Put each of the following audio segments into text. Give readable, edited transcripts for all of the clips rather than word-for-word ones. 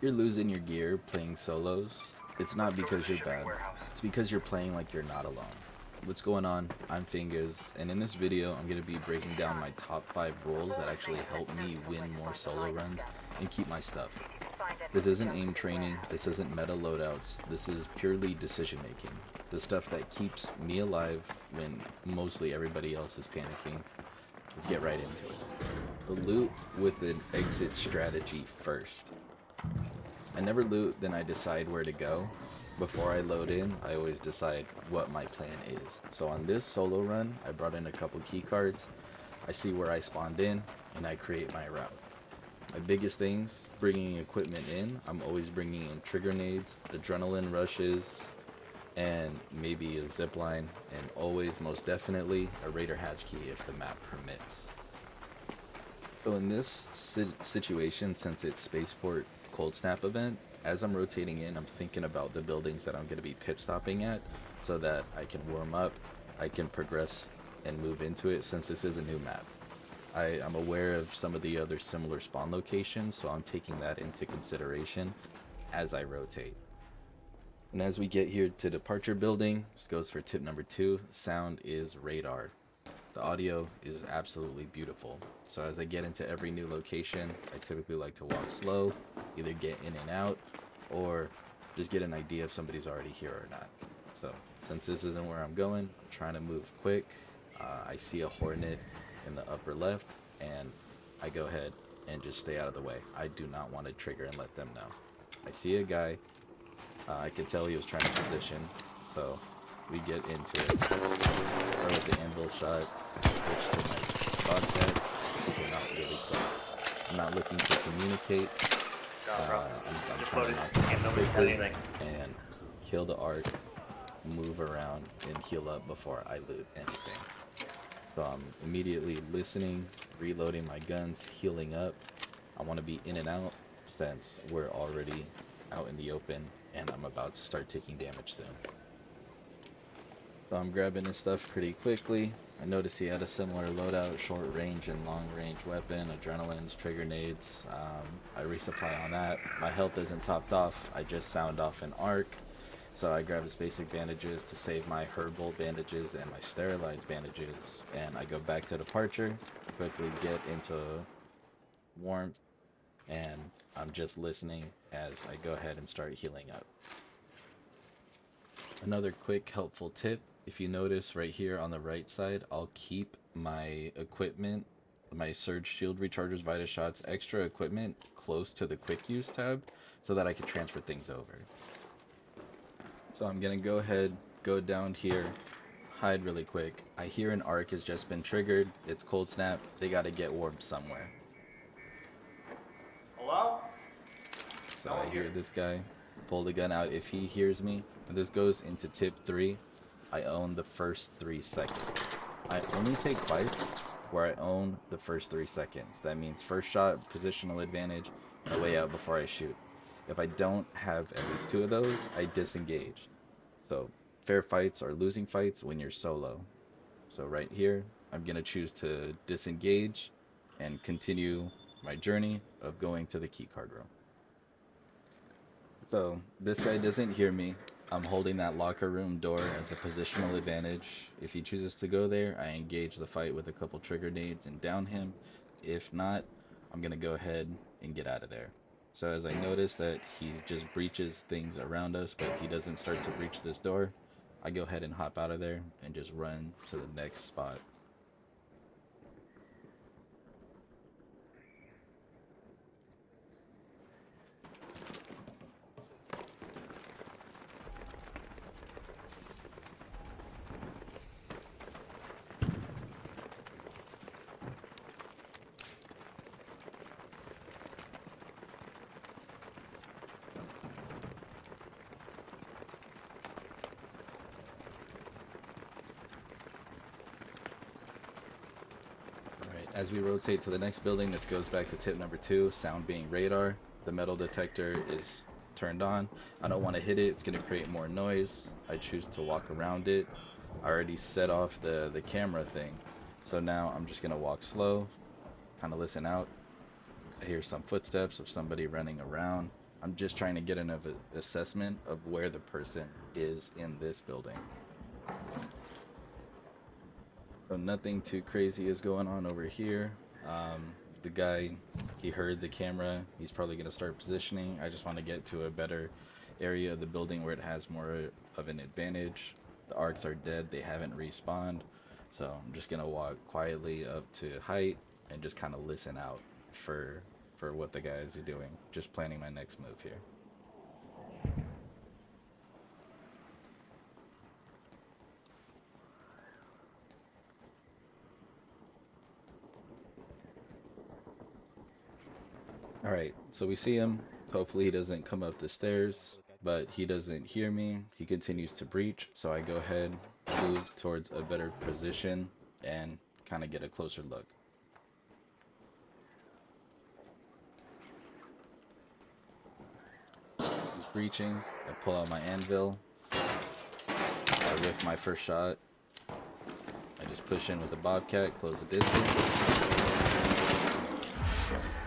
you're losing your gear playing solos, it's not because you're bad. It's because you're playing like you're not alone. What's going on? I'm Fingers, and in this video, I'm going to be breaking down my top 5 rules that actually help me win more solo runs and keep my stuff. This isn't aim training, this isn't meta loadouts, this is purely decision making. The stuff that keeps me alive when mostly everybody else is panicking. Let's get right into it. The loot with an exit strategy first. I never loot, then I decide where to go. Before I load in, I always decide what my plan is. So on this solo run, I brought in a couple key cards. I see where I spawned in, and I create my route. My biggest things, bringing equipment in, I'm always bringing in trigger nades, adrenaline rushes, and maybe a zip line, and always, most definitely, a raider hatch key if the map permits. So in this situation, since it's Spaceport Cold Snap event, as I'm rotating in, I'm thinking about the buildings that I'm going to be pit stopping at so that I can warm up, I can progress and move into it since this is a new map. I'm aware of some of the other similar spawn locations, so I'm taking that into consideration as I rotate. And as we get here to departure building, this goes for tip number 2, sound is radar. The audio is absolutely beautiful. So as I get into every new location, I typically like to walk slow, either get in and out, or just get an idea if somebody's already here or not. So since this isn't where I'm going, I'm trying to move quick. I see a Hornet in the upper left, and I go ahead and just stay out of the way. I do not want to trigger and let them know. I see a guy. I could tell he was trying to position, so we get into it. Start with the anvil shot, switch to my bobcat. We're not really close. I'm not looking to communicate. I'm trying to knock him out quickly and kill the arc, move around, and heal up before I loot anything. So I'm immediately listening, reloading my guns, healing up. I want to be in and out since we're already out in the open and I'm about to start taking damage soon. So I'm grabbing his stuff pretty quickly. I noticed he had a similar loadout, short range and long range weapon, adrenalines, trigger nades. I resupply on that. My health isn't topped off, I just sound off an arc. So I grab his basic bandages to save my herbal bandages and my sterilized bandages. And I go back to departure, quickly get into warmth, and I'm just listening as I go ahead and start healing up. Another quick helpful tip, if you notice right here on the right side, I'll keep my equipment, my Surge Shield Rechargers, Vita Shots, extra equipment close to the Quick Use tab so that I can transfer things over. So I'm gonna go ahead, go down here, hide really quick. I hear an arc has just been triggered, it's Cold Snap, they gotta get warped somewhere. Hello? So I hear this guy pull the gun out if he hears me. And this goes into tip 3. I own the first 3 seconds. I only take fights where I own the first 3 seconds. That means first shot, positional advantage, and a way out before I shoot. If I don't have at least 2 of those, I disengage. So fair fights are losing fights when you're solo. So right here, I'm going to choose to disengage and continue my journey of going to the keycard room. So this guy doesn't hear me. I'm holding that locker room door as a positional advantage. If he chooses to go there, I engage the fight with a couple trigger nades and down him. If not, I'm going to go ahead and get out of there. So as I notice that he just breaches things around us, but he doesn't start to breach this door, I go ahead and hop out of there and just run to the next spot. As we rotate to the next building, this goes back to tip number 2, sound being radar. The metal detector is turned on. I don't want to hit it, it's going to create more noise. I choose to walk around it. I already set off the camera thing. So now I'm just going to walk slow, kind of listen out. I hear some footsteps of somebody running around. I'm just trying to get an assessment of where the person is in this building. So nothing too crazy is going on over here. The guy, he heard the camera. He's probably going to start positioning. I just want to get to a better area of the building where it has more of an advantage. The arcs are dead. They haven't respawned. So I'm just going to walk quietly up to height and just kind of listen out for what the guys are doing. Just planning my next move here. Alright, so we see him. Hopefully he doesn't come up the stairs, but he doesn't hear me. He continues to breach, so I go ahead, move towards a better position, and kind of get a closer look. He's breaching. I pull out my anvil. I whiff my first shot. I just push in with the bobcat, close the distance.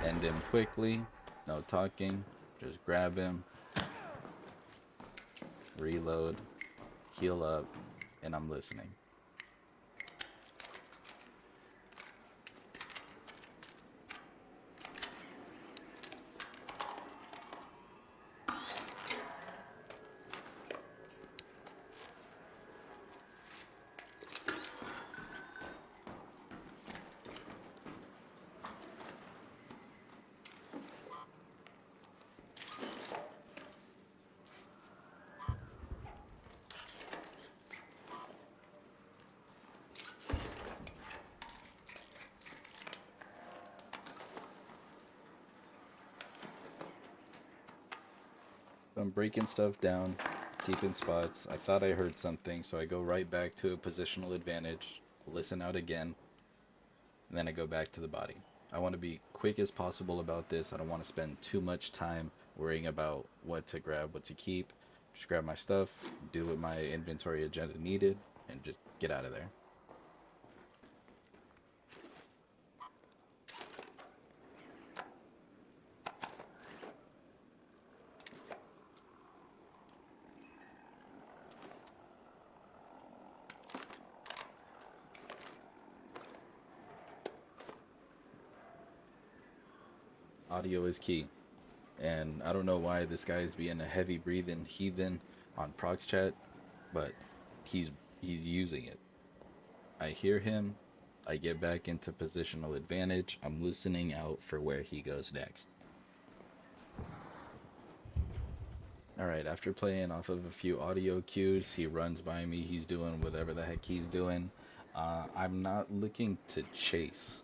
End him quickly. No talking. Just grab him. Reload. Heal up. And I'm listening. I'm breaking stuff down, keeping spots. I thought I heard something, so I go right back to a positional advantage, listen out again, and then I go back to the body. I want to be quick as possible about this. I don't want to spend too much time worrying about what to grab, what to keep. Just grab my stuff, do what my inventory agenda needed, and just get out of there. Audio is key. And I don't know why this guy is being a heavy breathing heathen on prox chat, but he's using it. I hear him, I get back into positional advantage. I'm listening out for where he goes next. Alright, after playing off of a few audio cues, he runs by me, he's doing whatever the heck he's doing. I'm not looking to chase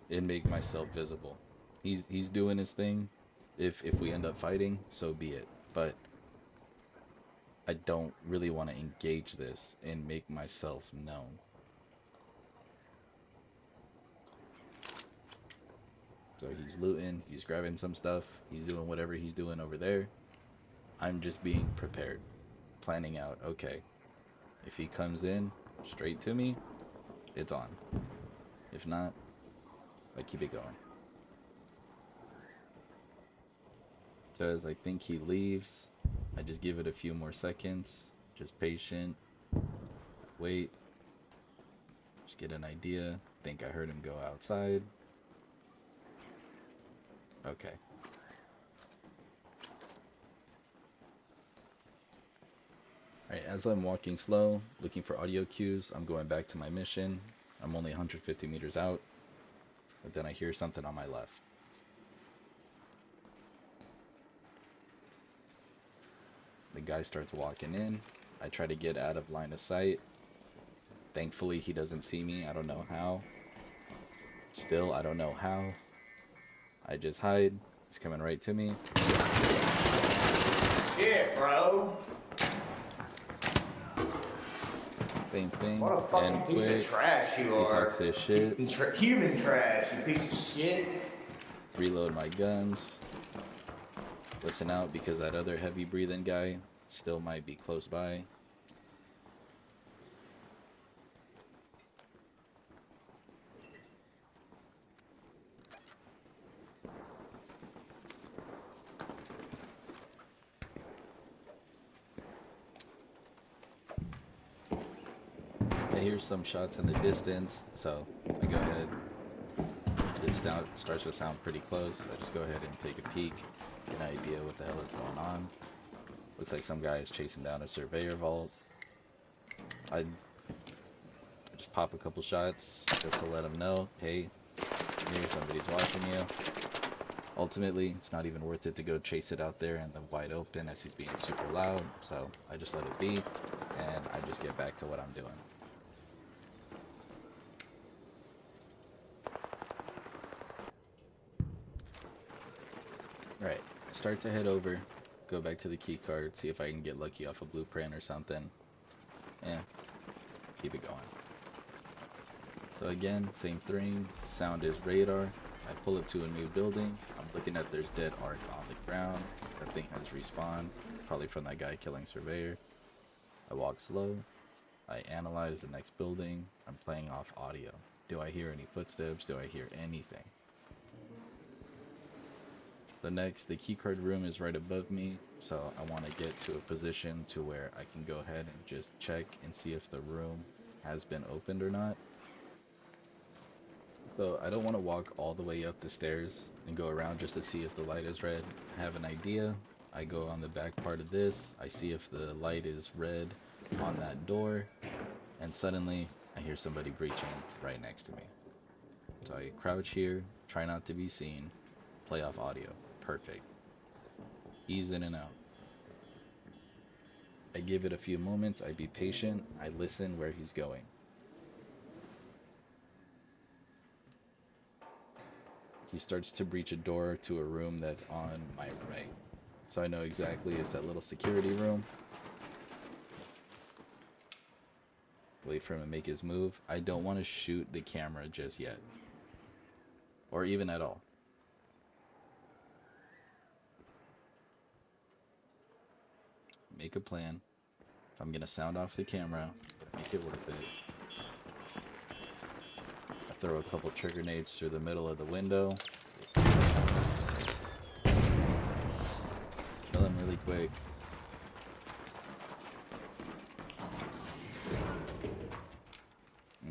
and make myself visible. He's doing his thing. If we end up fighting, so be it. But I don't really want to engage this and make myself known. So he's looting, he's grabbing some stuff, he's doing whatever he's doing over there. I'm just being prepared, planning out, okay, if he comes in straight to me, it's on. If not, I keep it going. Because I think he leaves, I just give it a few more seconds, just patient, wait, just get an idea, think I heard him go outside. Okay. Alright, as I'm walking slow, looking for audio cues, I'm going back to my mission. I'm only 150 meters out, but then I hear something on my left. The guy starts walking in. I try to get out of line of sight. Thankfully, he doesn't see me. I don't know how. Still, I don't know how. I just hide. He's coming right to me. Shit, bro. Same thing. What a fucking piece of trash you are. He talks his shit. Human trash, you piece of shit. Reload my guns. Listen out because that other heavy breathing guy still might be close by. hear some shots in the distance, so I go ahead. It starts to sound pretty close. I just go ahead and take a peek, get an idea what the hell is going on. Looks like some guy is chasing down a surveyor vault. I just pop a couple shots just to let him know, hey, here, somebody's watching you. Ultimately, it's not even worth it to go chase it out there in the wide open as he's being super loud, so I just let it be, and I just get back to what I'm doing. Right, start to head over, go back to the key card, see if I can get lucky off a blueprint or something. Yeah, keep it going. So again, same thing, sound is radar. I pull it to a new building. I'm looking at there's dead arc on the ground. That thing has respawned, probably from that guy killing surveyor. I walk slow. I analyze the next building. I'm playing off audio. Do I hear any footsteps? Do I hear anything? So next, the keycard room is right above me, so I want to get to a position to where I can go ahead and just check and see if the room has been opened or not. So I don't want to walk all the way up the stairs and go around just to see if the light is red. I have an idea. I go on the back part of this. I see if the light is red on that door, and suddenly I hear somebody breaching right next to me. So I crouch here, try not to be seen, play off audio. Perfect. Ease in and out. I give it a few moments. I be patient. I listen where he's going. He starts to breach a door to a room that's on my right. So I know exactly it's that little security room. Wait for him to make his move. I don't want to shoot the camera just yet. Or even at all. Make a plan. If I'm gonna sound off the camera, make it worth it. I throw a couple trigger nades through the middle of the window. Kill him really quick.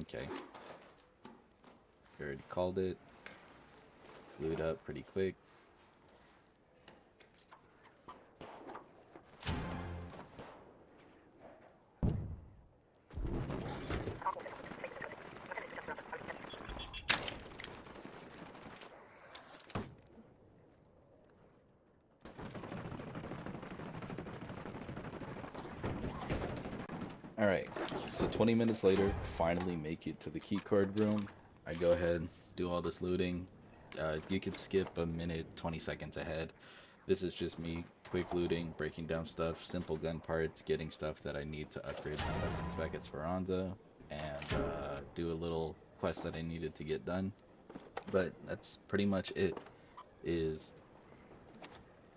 Okay. Already called it. Blew it up pretty quick. Alright, so 20 minutes later, finally make it to the keycard room. I go ahead, do all this looting. You could skip a minute, 20 seconds ahead. This is just me quick looting, breaking down stuff, simple gun parts, getting stuff that I need to upgrade my weapons back at Speranza, and do a little quest that I needed to get done. But that's pretty much it, is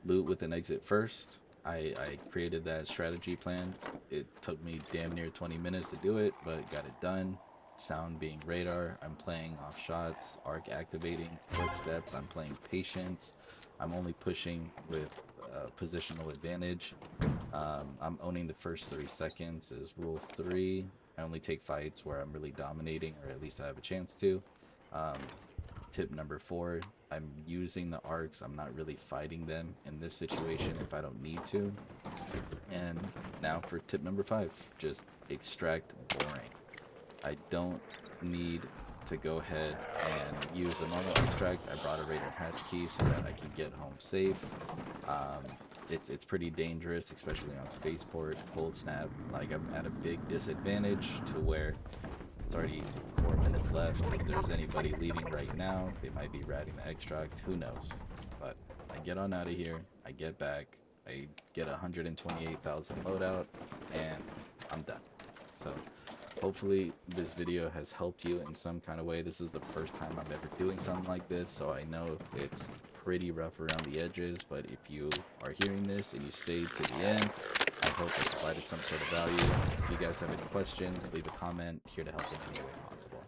loot with an exit first. I created that strategy plan. It took me damn near 20 minutes to do it, but got it done. Sound being radar, I'm playing off shots, arc activating, footsteps, I'm playing patience. I'm only pushing with positional advantage. I'm owning the first 3 seconds is rule 3. I only take fights where I'm really dominating, or at least I have a chance to. Tip number 4, I'm using the arcs, I'm not really fighting them in this situation if I don't need to. And now for tip number 5, just extract boring. I don't need to go ahead and use the normal extract. I brought a radar hatch key so that I can get home safe. It's pretty dangerous, especially on spaceport, cold snap. Like, I'm at a big disadvantage to where it's already 4 minutes left. If there's anybody leaving right now, they might be ratting the extract, who knows. But I get on out of here, I get back, I get 128,000 loadout, and I'm done. So hopefully this video has helped you in some kind of way. This is the first time I'm ever doing something like this, so I know it's pretty rough around the edges, but if you are hearing this and you stayed to the end, I hope it provided some sort of value. If you guys have any questions, leave a comment. Here to help in any way possible.